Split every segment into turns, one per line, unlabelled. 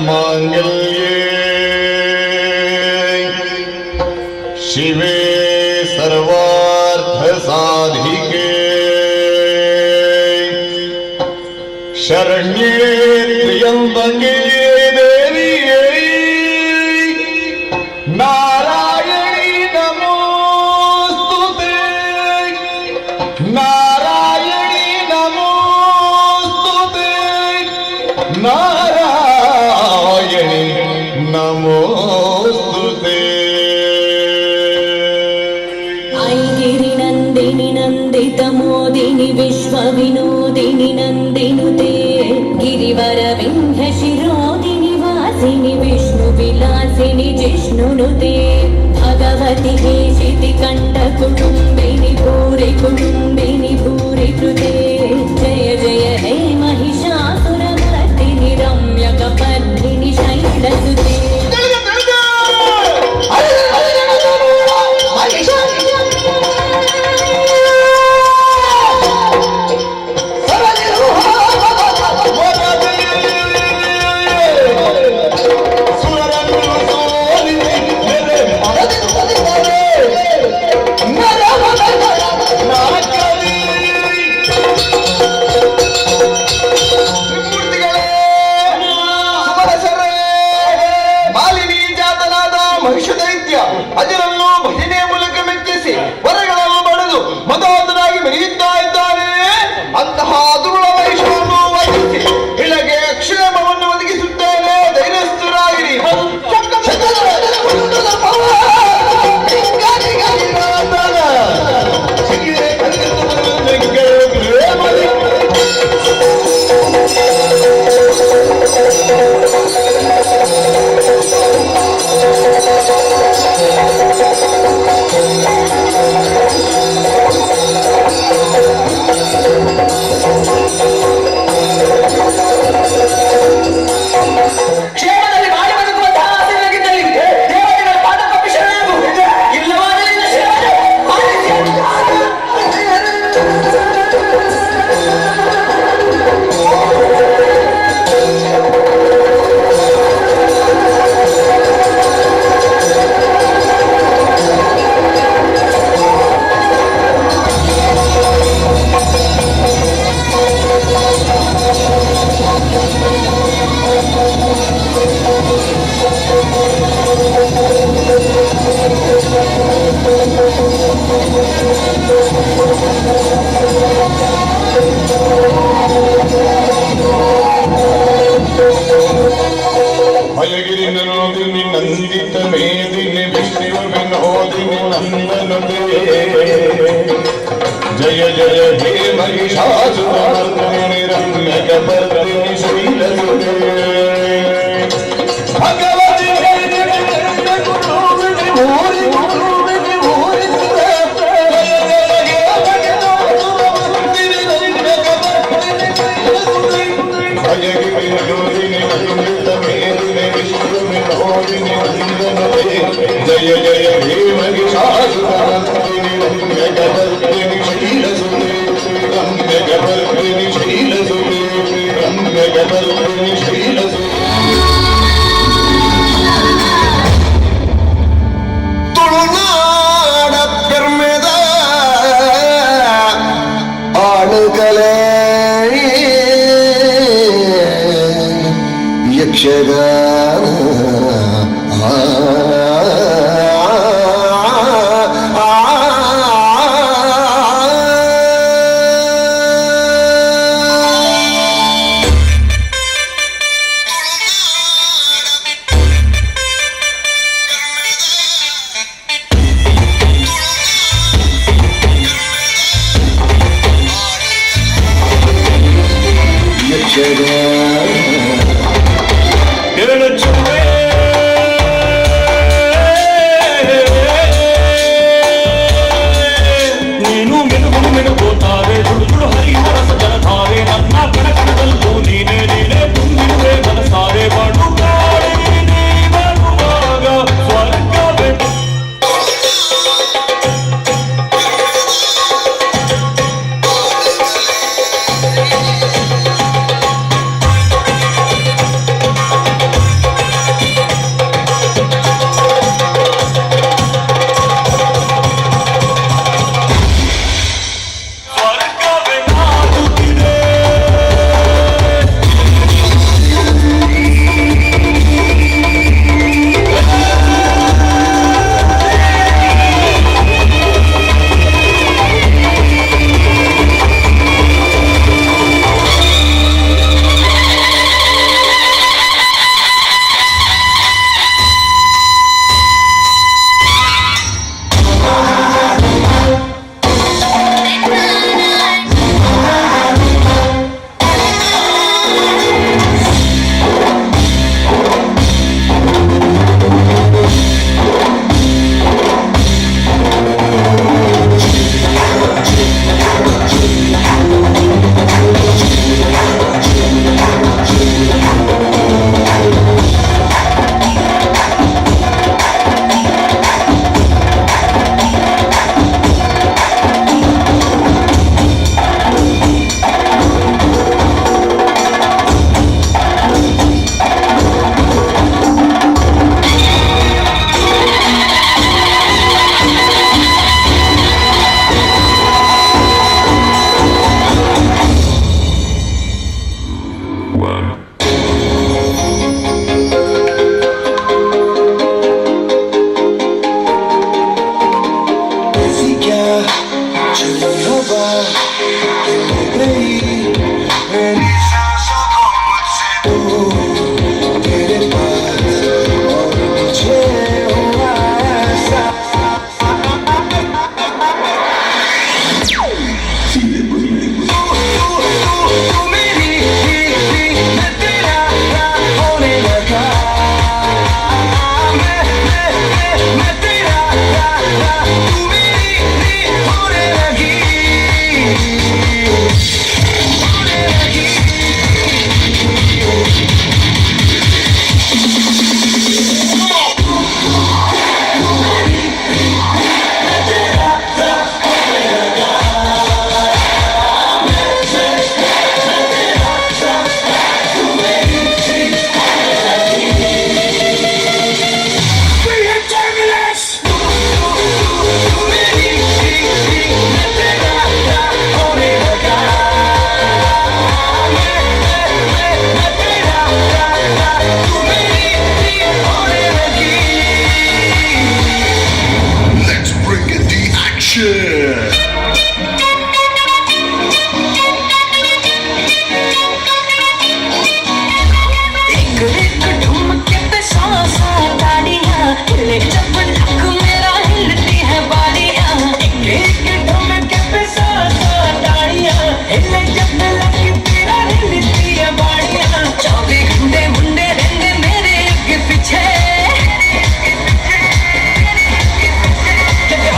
मांगल्ये शिवे सर्वार्थ साधिके शरण्ये त्र्यंबके देवी नारायणी नमोस्तुते नारायणी नमोस्तुते नारायणी नमोस्तुते
ऐगिरि नंदिनि नंदित मोदिनि विश्व विनोदिनि नंदिनुते गिरिवर विंध्य शिरोदिनि वासिनि विष्णु विलासिनि जिष्णुनुते भगवति केशिति कंठ कुटुंबिनि भूरि कृते जय जय हे महिषासुरमर्दिनि रम्यकपर्दिनि शैलसुते
ಅಜರನ್ನು ಭಜನೆಯ ಮೂಲಕ ಮೆಚ್ಚಿಸಿ ವರಗಳನ್ನು ಪಡೆದು ಮತವಂತನಾಗಿ ಮೆರೆಯುತ್ತಾ ಇದ್ದಾನೆ. ಅಂತಹ ದುರುಳ ವೈಷವನ್ನು ವಹಿಸಿ ಇಳಗೆ ಕ್ಷೇಮವನ್ನು ಒದಗಿಸುತ್ತೇನೆ. ಧೈರ್ಯಸ್ಥರಾಗಿರಿ.
हयगिरिनरोदिनि नंदित मेदिनि विष्णु विनोदिनि नंदनुते जय जय हे महिषासुरमर्दिनि रम्यकपर्दिनि शैलसुते भगवति जय जय हे महिषासुरमर्दिनि रम्यकपर्दिनि शैलसुते रम्यकपर्दिनि शैलसुते रम्यकपर्दिनि शैलसुते
ತುಳುನಾಡ ಪೆರ್ಮೆದ ಆಳುಕಲೆ ಯಕ್ಷಗಾನ चली हवा गई मेरी सांसों को मुझसे दूर तेरे पास और मुझे हुआ ऐसा तू मेरी मैं तेरा होने लगा मैं तेरा तू मेरी होने लगी होने लगी
Let's bring in the action.
एक एक ठुमके पे सांसा ताड़ियां हिले जब लक मेरा हिलती है बालियां एक एक ठुमके पे सांसा ताड़ियां हिले जब लक तेरा हिलती है बालियां 24 घंटे मुंडे रहंदे मेरे आगे पीछे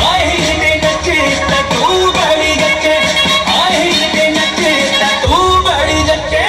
आए हिलते नचे तू बड़ी जचे आए हिलते नचे तू बड़ी जचे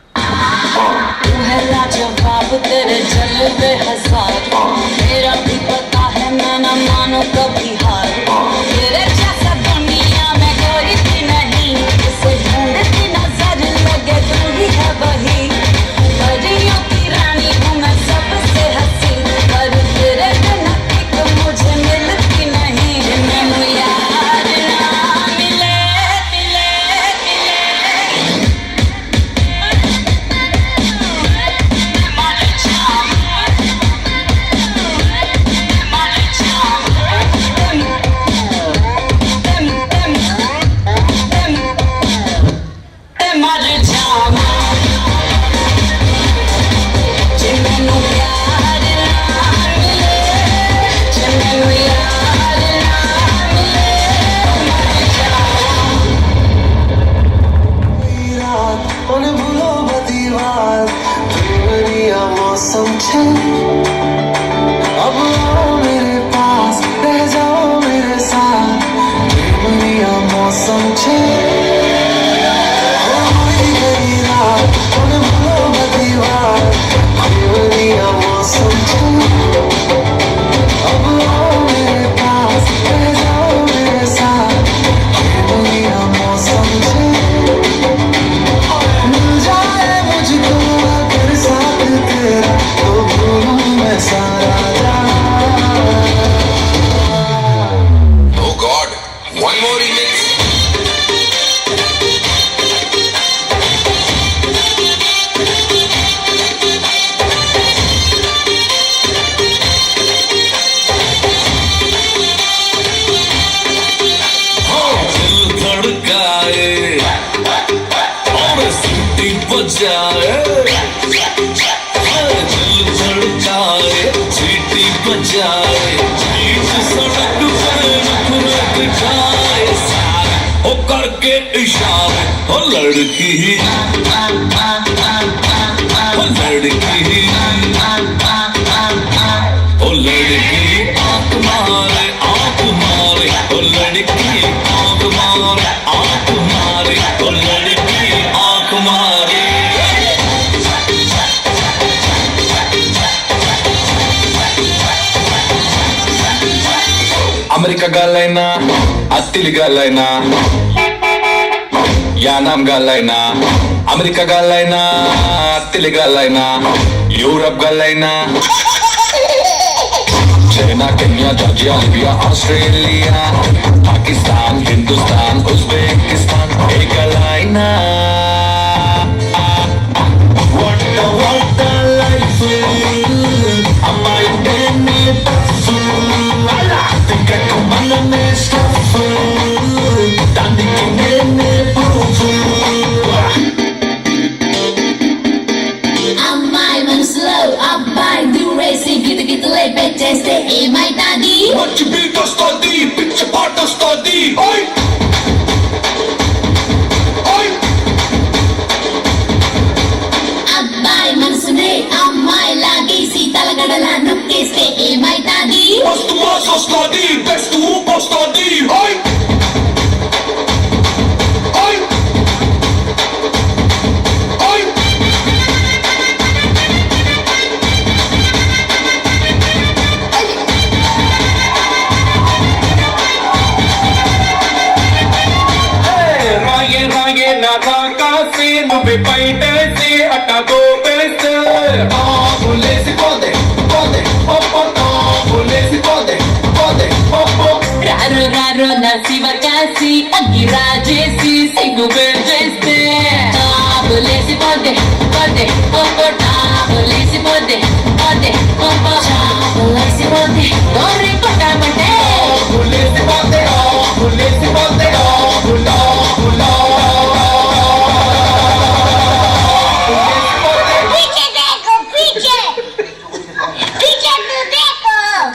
तू है लाजवाब तेरे जलवे हजार मेरा भी पता है मैं न मानो कभी हार तेरे जैसा दुनिया में कोई भी नहीं उसे ढूंढती नजर लगे तू ही है वही परियों की रानी हूँ मैं सबसे हंसी पर तेरे बिना एक मुझे मिलती नहीं मैनू यार ना मिले मिले मिले
मौसम छे अब आओ मेरे पास रह जाओ मेरे साथ बढ़िया मौसम छे गई रात भूलो दीवार बढ़िया मौसम छे अब आओ मेरे पास रह जाओ मेरे साथ बढ़िया मौसम छे मिल जाए मुझको अगर साथ तेरा तो भूलूं मैं सारा
Oh God, one more remix.
दिल धड़काए और सीटी बजाए दिल धड़काए सीटी बजाए बीच सड़क पे रुक रुक जाए सारा ओ करके इशारे ओ लड़की ओ लड़की ओ लड़की आँख मारे ओ लड़की आँख मारे ओ लड़की आँख मारे అమెరికా గాలైనా అత్తిలి గాలైనా యానాం గాలైనా అమెరికా గాలైనా అత్తిలి గాలైనా యూరప్ గాలైనా China Kenya Georgia Libya Australia Pakistan Hindustan Uzbekistan ఏ గాలైనా
అమ్మాయి మనసులో అబ్బాయి దూరేసి గితగితలే పెట్టేస్తే ఏమైతాది?
మంచి బీట్ వస్తుంది పిచ్చి పాట వస్తుంది
అబ్బాయి మనసునే అమ్మాయి లాగేసి తలగడలా నొక్కేస్తే ఏమైతాది?
మస్తు మాస్ వస్తుంది బెస్ట్ ఊపు వస్తుంది నువ్వు బయటేసి అట్ట గోపేస్తే
రారో రారో నా శివ కాసి అగ్గి రాజేసి సిగ్గు చేస్తే టాబులేసి పోతే పోతే పోపో టాబులేసి పోతే పోతే పోపో టాబులేసి పోతే గోరి కొట్టామంటే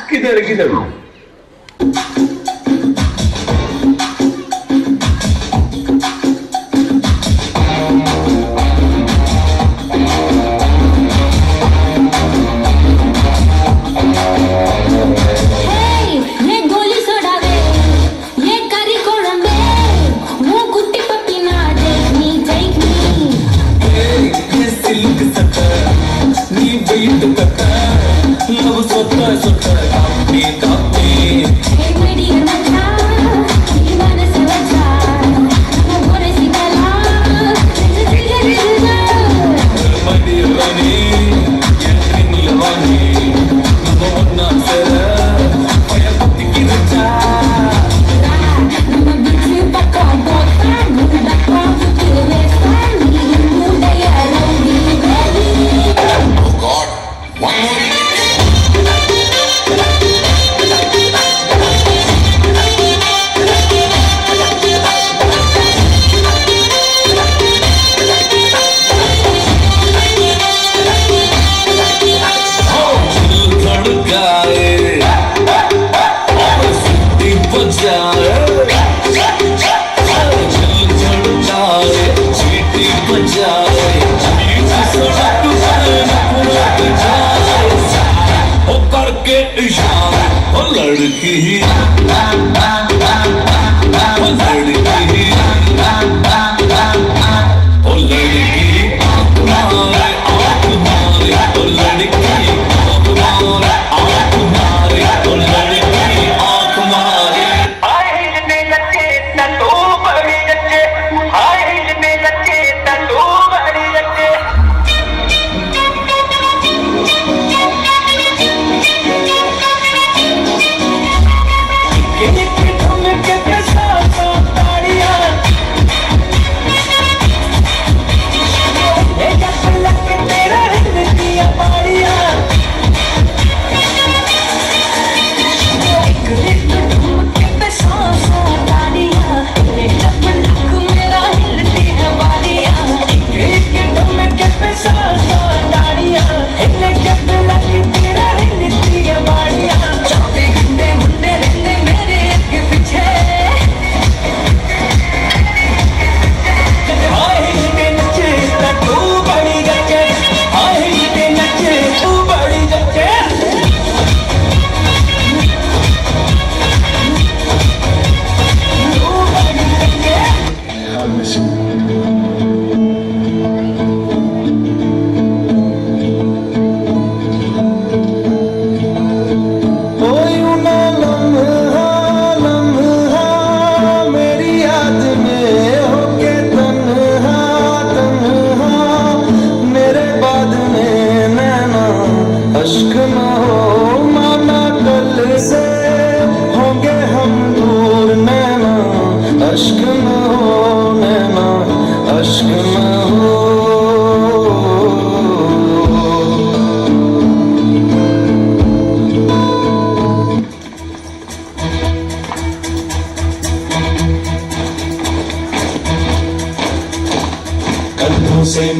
కిదర్ కిదర్ लड़की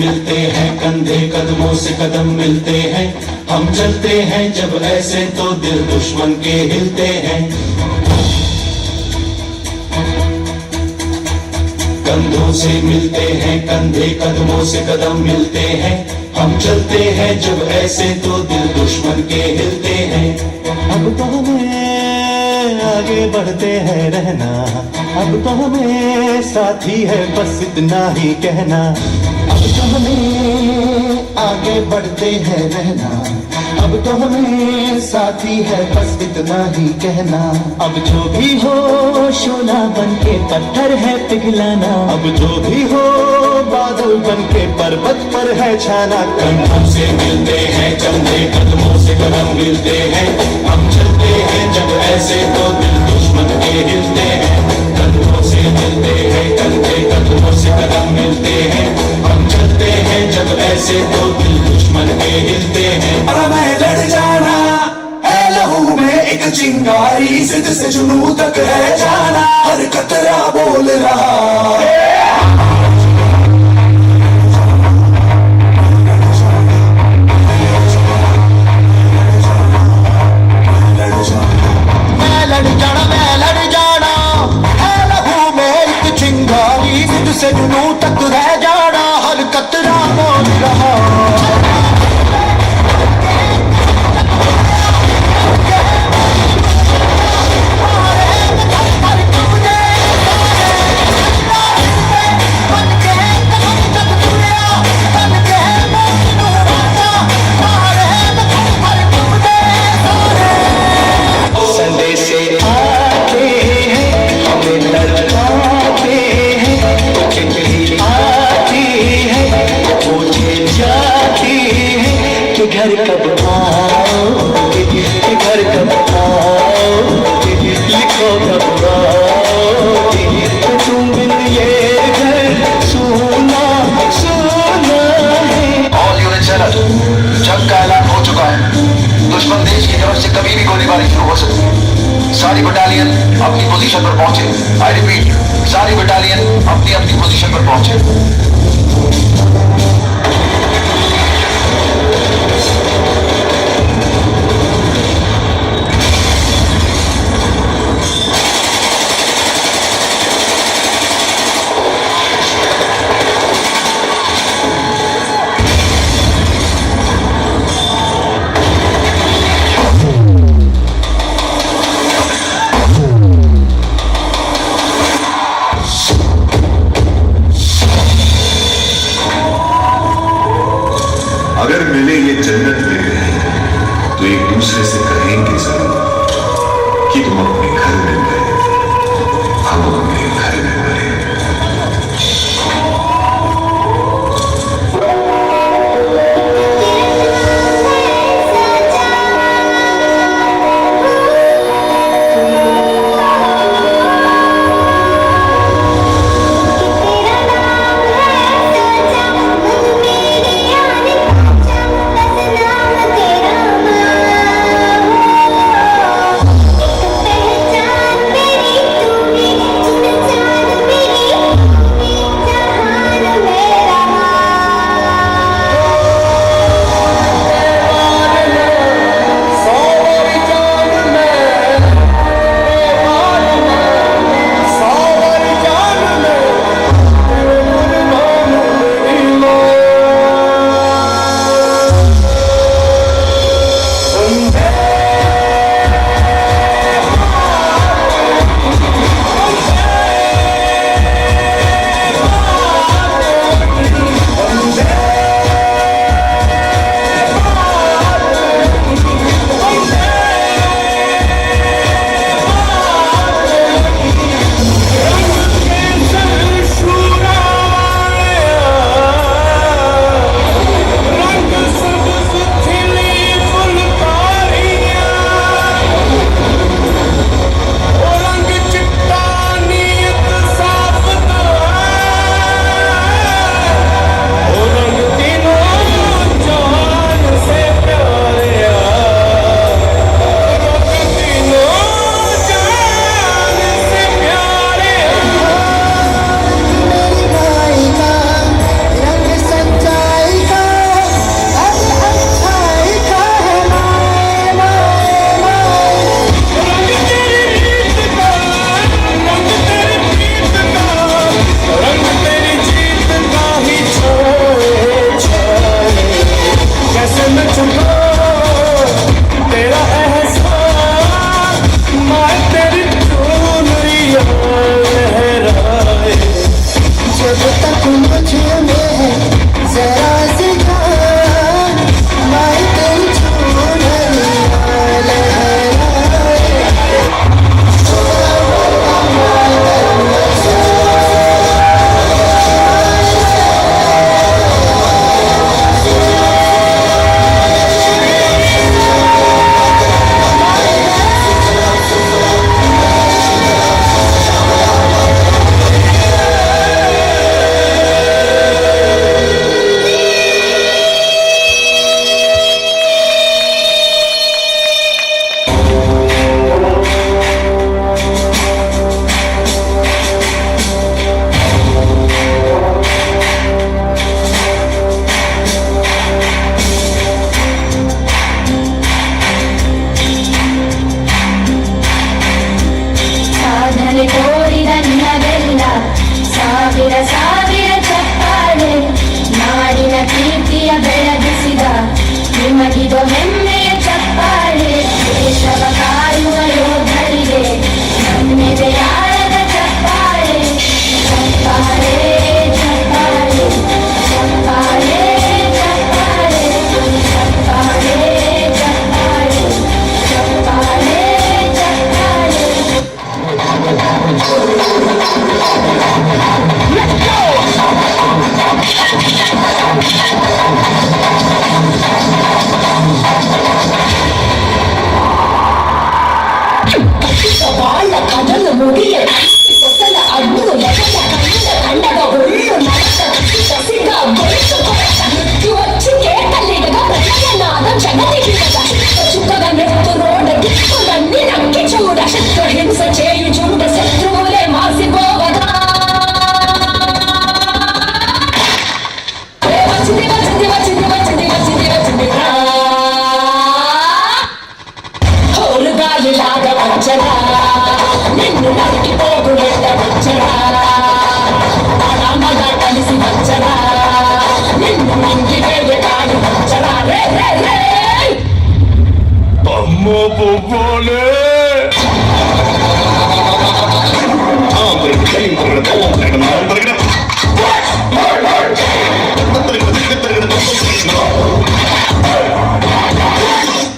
मिलते हैं कंधे कदमों से कदम मिलते हैं, हम चलते हैं जब ऐसे तो दिल दुश्मन के हिलते हैं। कंधों से मिलते हैं कंधे कदमों से कदम मिलते हैं, हम चलते हैं जब ऐसे तो दिल दुश्मन के हिलते हैं। अब तो हमें आगे बढ़ते हैं रहना, अब तो हमें साथी है बस इतना ही कहना। अब तो हमें आगे बढ़ते हैं रहना, अब तो हमें साथी है बस इतना ही कहना। अब जो भी हो शोला बन के पत्थर है पिघलाना, अब जो भी हो बादल बन के पर्वत पर है छाना। कंधों से मिलते हैं कंधे कदमों से कदम मिलते हैं, हम चलते हैं जब ऐसे तो दिल दुश्मन के हिलते हैं। कंधों से मिलते हैं कंधे कदमों से कदम मिलते हैं, हम चलते हैं जब ऐसे तो दिल दुश्मन के हिलते हैं।
और मैं लड़ जाना है लहू में एक चिंगारी, जिद से जुनू तक है जाना, हर कतरा बोल रहा है। से जुनू तक रह जाना, हर कतरा बोल रहा। संदेश से आते हैं हमें लड़काते हैं, आती है पूछे जाती है कि घर कब आओगे, कि घर कब आओगे, लिखो कब आओगे, तो तुम बिन ये घर सुना सुना है।
ऑल यूनिट अलर्ट, जंग का ऐलान हो चुका है। दुश्मन देश की तरफ से कभी भी गोलीबारी शुरू हो सकती है। सारी बटालियन अपनी पोजीशन पर पहुंचे। आई रिपीट, सारी बटालियन अपनी अपनी पोजीशन पर पहुंचे।
जब तक मुझ में है जरा सी जान मैं तेरी छू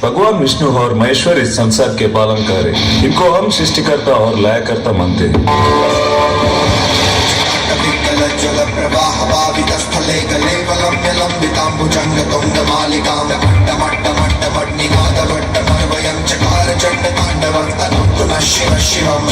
भगवान विष्णु और महेश्वर इस संसार के पालनकार हैं। इनको हम सृष्टिकर्ता और लयकर्ता मानते हैं।
शिव शिवम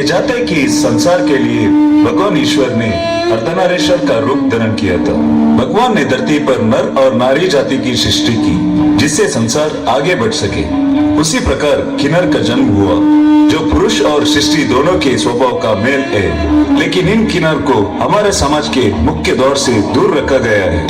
जाता है कि इस संसार के लिए भगवान ईश्वर ने अर्धनारीश्वर का रूप धारण किया था। भगवान ने धरती पर नर और नारी जाति की सृष्टि की, जिससे संसार आगे बढ़ सके। उसी प्रकार किन्नर का जन्म हुआ, जो पुरुष और सृष्टि दोनों के स्वभाव का मेल है। लेकिन इन किन्नर को हमारे समाज के मुख्य दौर से दूर रखा गया है।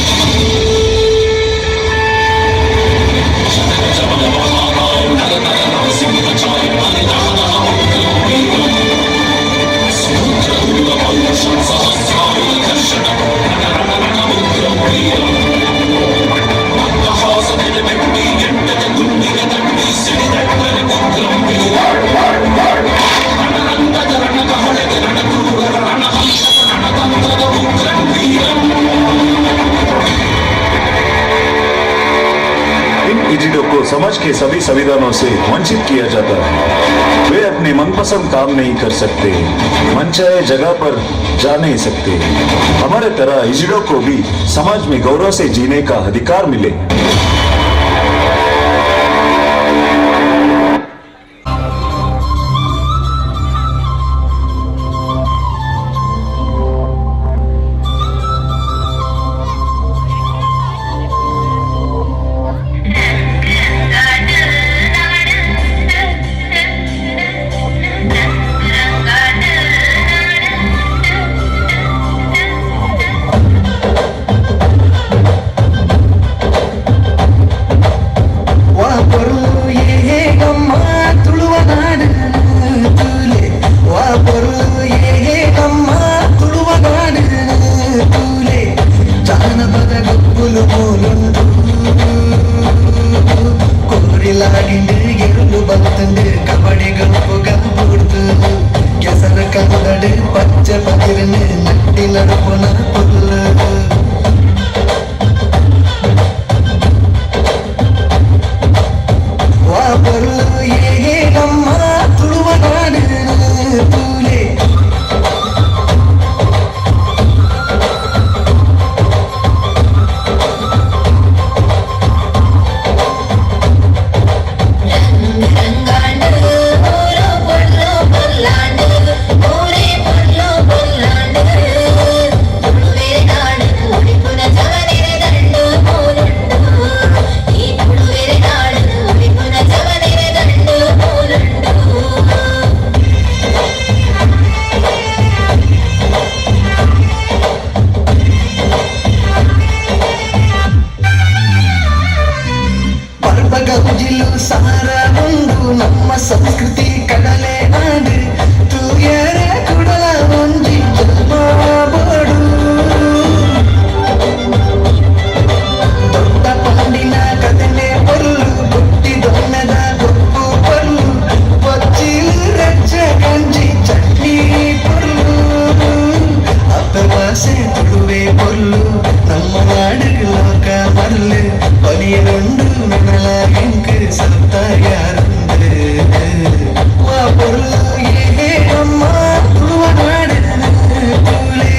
को समाज के सभी संविधानों से वंचित किया जाता है। वे अपने मनपसंद काम नहीं कर सकते, मनचाहे जगह पर जा नहीं सकते। हमारे तरह इजिडो को भी समाज में गौरव से जीने का अधिकार मिले।
గిరిని నట్టి నడుపున పుల్లు వా పొల్లు ఏగమ్మ తుడువనాడు పూలే ಗೌಜಿಲು ಸಾರ ಒಂದು ನಮ್ಮ ಸಂಸ್ಕೃತಿ ಕಡಲೆ ನಾಡು ತೂಯರೆ ಕುಡಲ ಒಂಜಿ ಬೋಡು ದೊಡ್ಡ ಪಂಡಿನ ಕದನೆ ಪೊಲ್ಲು ಬುಟ್ಟಿ ದೊಣ್ಣದ ಗೊಪ್ಪು ಪೊಲ್ಲು ಪಚ್ಚಿಲು ರಜ್ಜ ಗಂಜಿ ಚಟ್ನಿ ಪೊಲ್ಲು ಅಪ್ಪವಾಸೆ ತುಳುವೆ ಪೊಲ್ಲು ನಮ್ಮ ನಾಡು ಲೋಕ ಮಲ್ಲು பனிரெண்டு மினலகிங்கு சத்தாயாருந்து வா பொருள் ஏ அம்மா புழுவநாடு பூலே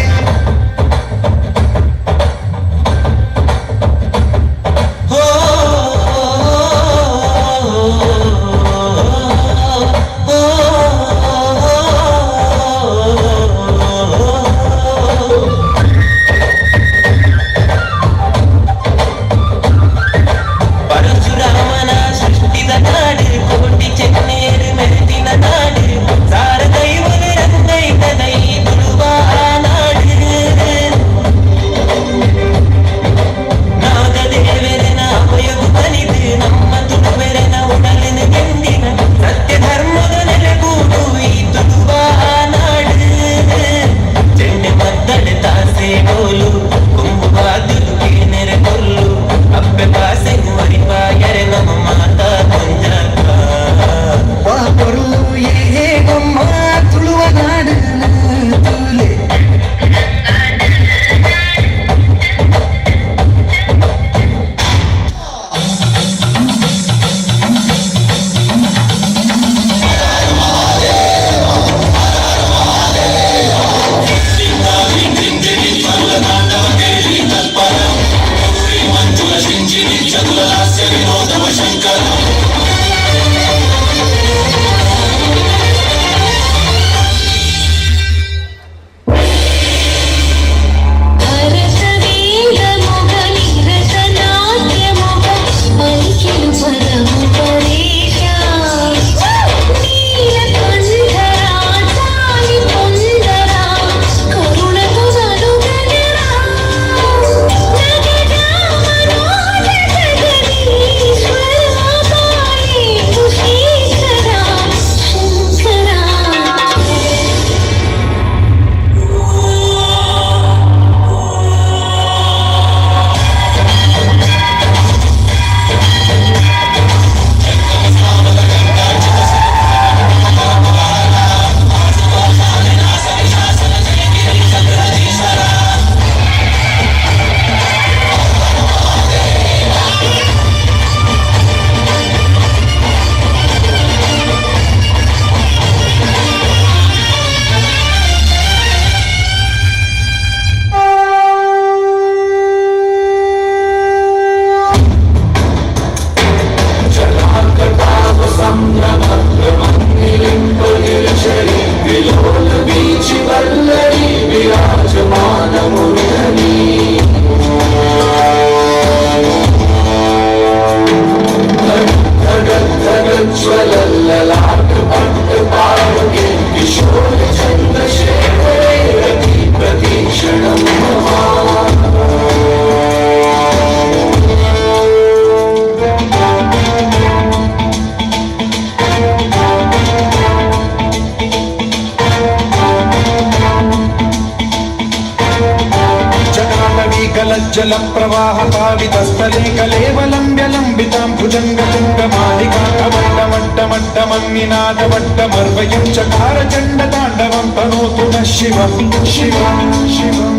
जल प्रवाह पावितस्थले कलेवलम्ब्य लम्बितां भुजङ्ग तुङ्ग मालिका कमण्डमट्ट मट्टमन्निनादवट्टमर्वयं चकार चण्डताण्डवं तनोतु नः शिवं शिवं शिवं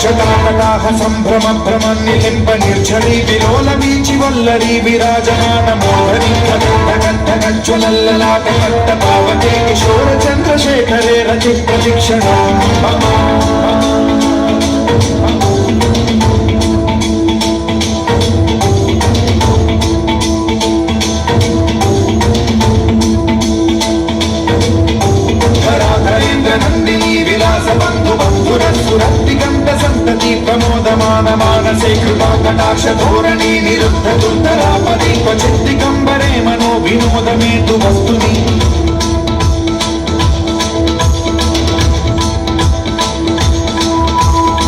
जटाकटाह सम्भ्रम भ्रमन्निलिम्ब निर्झरी विलोलवीचि वल्लरी विराजमान मोहरी ज्वलल्ललाटकट्ट पावके किशोर चन्द्रशेखरे रचि प्रशिक्षणम् नंदिनी विलास बंधु बंधुर सुरदिगंत संतति प्रमोदमान मानसे कृपा कटाक्ष धोरणी निरुद्ध दुर्धरापदी क्वचित् दिगंबरे मनो विनोद मेतु वस्तुनि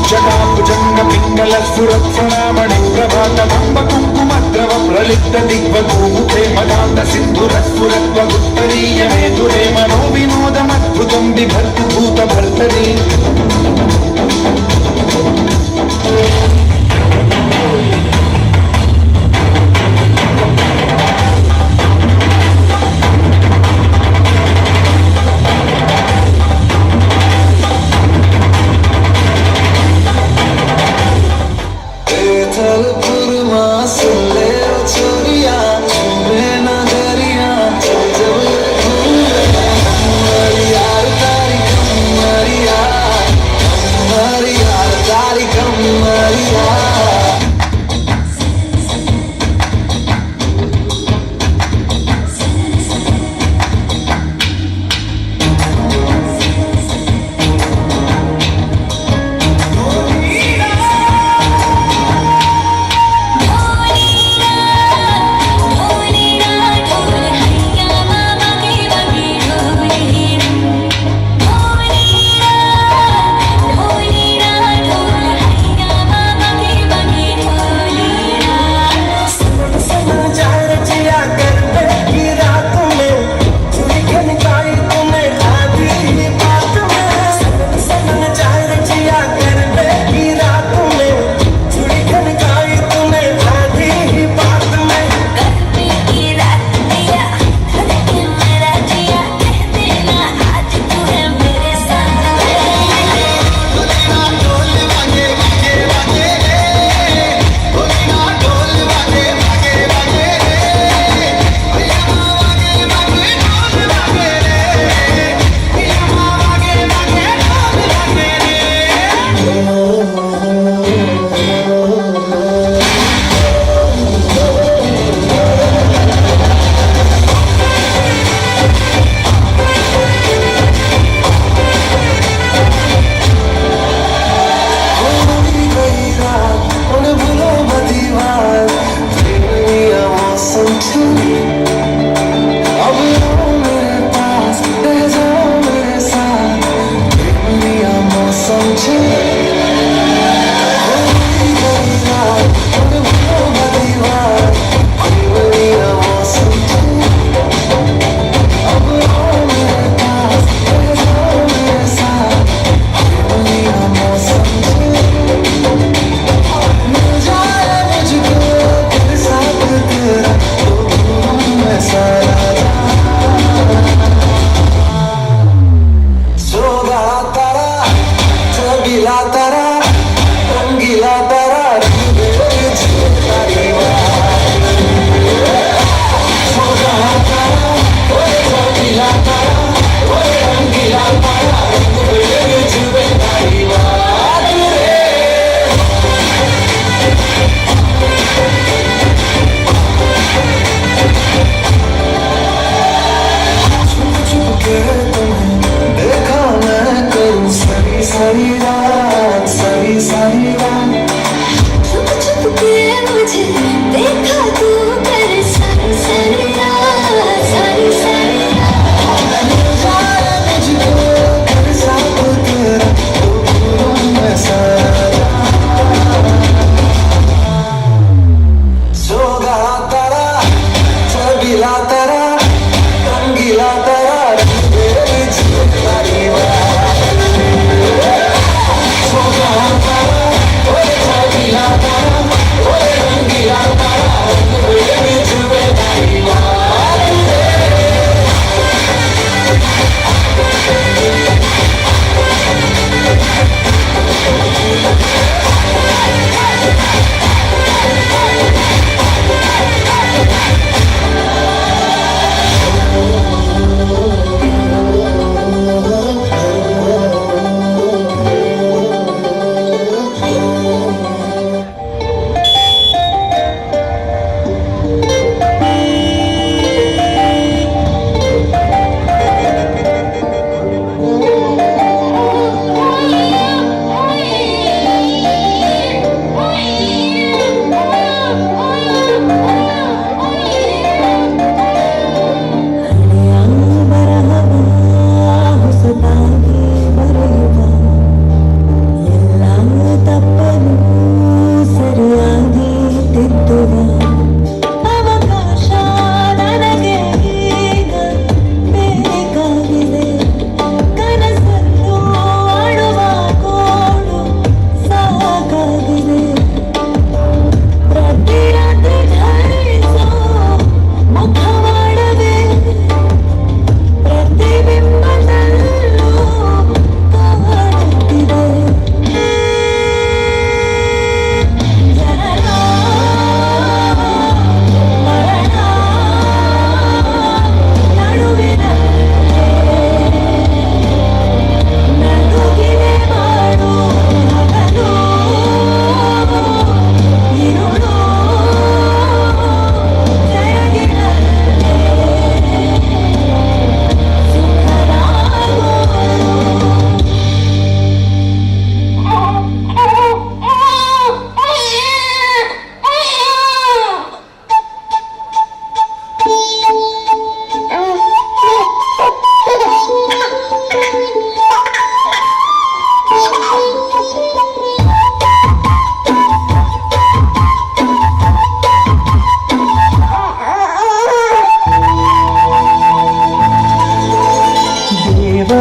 जटाभुजंग पिंगल सुरत्सणामणि प्रभात भंब कुंकुमद्रव प्रलिप्त दिग्वधूमुखे मदान्त सिन्धुरस्फुरत्व उत्तरीय मेधुरे मनो विनोदमद्भुतं बिभर्तु भूत भर्तरि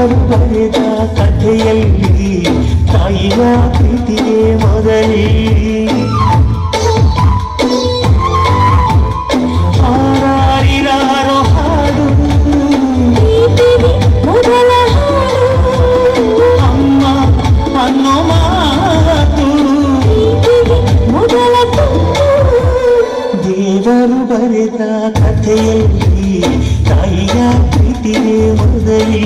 ದೇವರು ಬರೆದ ಕಥೆಯಲ್ಲಿ ತಾಯಿಯ ಪ್ರೀತಿಗೆ ಮೊದಲೇ ಆರಾರಿರಾರೋ ಹಾಡು ಮೊದಲ ಅಮ್ಮ ಅನ್ನೋ ಮಾತು ಮೊದಲ ದೇವರು ಬರೆದ ಕಥೆಯಲ್ಲಿ ತಾಯಿಯ ಪ್ರೀತಿಗೆ ಮೊದಲೇ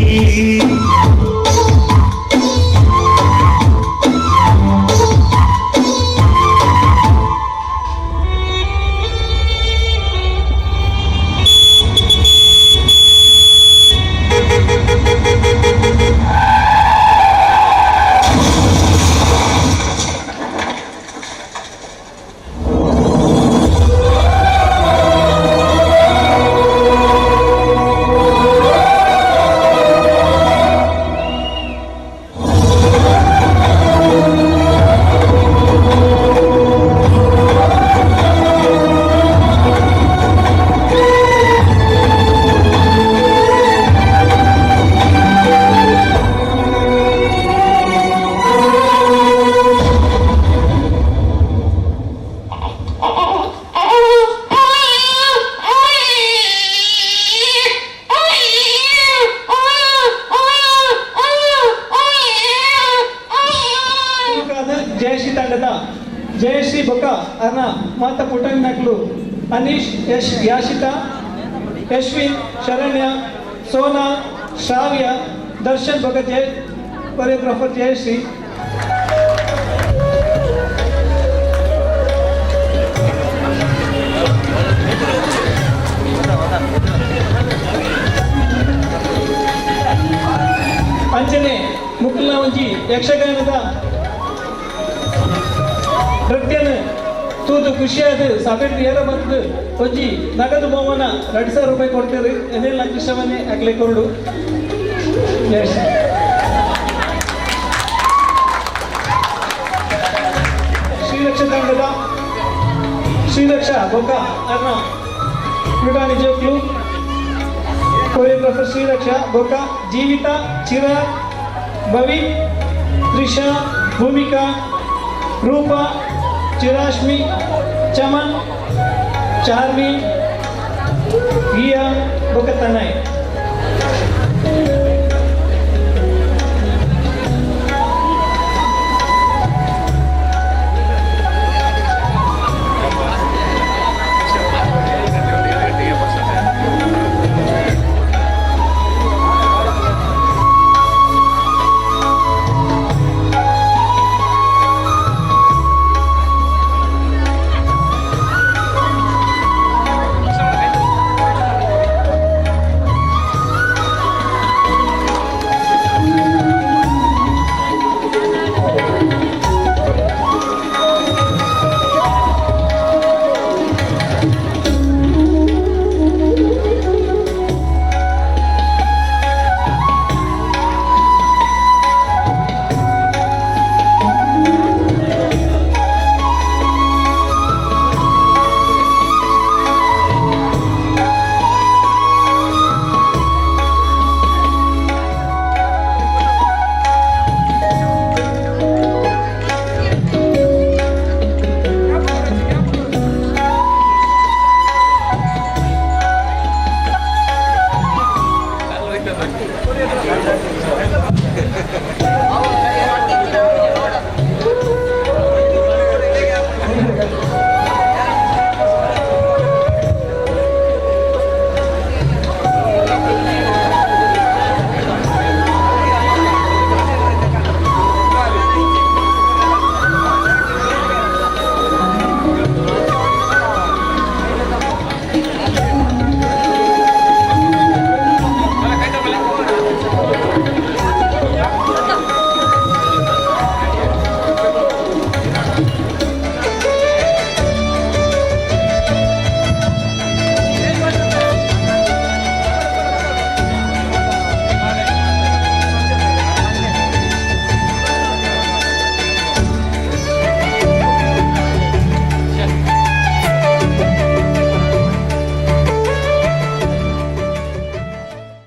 ಜಯಶ್ರೀ ತಂಡದ ಜಯಶ್ರೀ ಬೊಕ್ಕ ಅರ್ನ ಮಾತ ಪುಟನ್ ನಕ್ಲು ಅನೀಶ್ ಯಶ್ ಯಾಶಿತಾ ಯಶ್ವಿನ್ ಶರಣ್ಯ ಸೋನಾ ಶ್ರಾವ್ಯ ದರ್ಶನ್ ಬೊಕ್ಕ ಜಯ ಕೊರಿಯೋಗ್ರಾಫರ್ ಜಯಶ್ರೀ ಅಂಚನೆ ಮುಕುಲ್ನ ಒಂಜಿ ಯಕ್ಷಗಾನದ ನೃತ್ಯನ ತೂತು ಖುಷಿಯಾದ ಸಭೆಗೆ ಏರ ಬಂದು ಒಂಜಿ ನಗದು ಬಹುಮಾನ 2,000 ರೂಪಾಯಿ ಕೊಡ್ತಾರೆ ಎದೆಲ್ಲ ಕೃಷ್ಣವನ್ನೇ ಆಗ್ಲೇ ಕೊರಡು ಶ್ರೀರಕ್ಷ ತಂಡದ ಶ್ರೀರಕ್ಷ ಬೊಕ್ಕ ಅರ್ನ ಕ್ರೀಡಾನಿ ಜೋಕ್ಲು ಕೊರಿಯೋಗ್ರಾಫರ್ ಶ್ರೀರಕ್ಷ ಬೊಕ್ಕ ಜೀವಿತ ಚಿರಾಗ್ ಭವಿ ತ್ರಿಷಾ ಭೂಮಿಕಾ ರೂಪಾ ಚಿರಾಶ್ಮಿ ಚಮನ್ ಚಾರ್ವಿ ಗಿಯಾ ಬೊಕ್ಕ ತನಯ್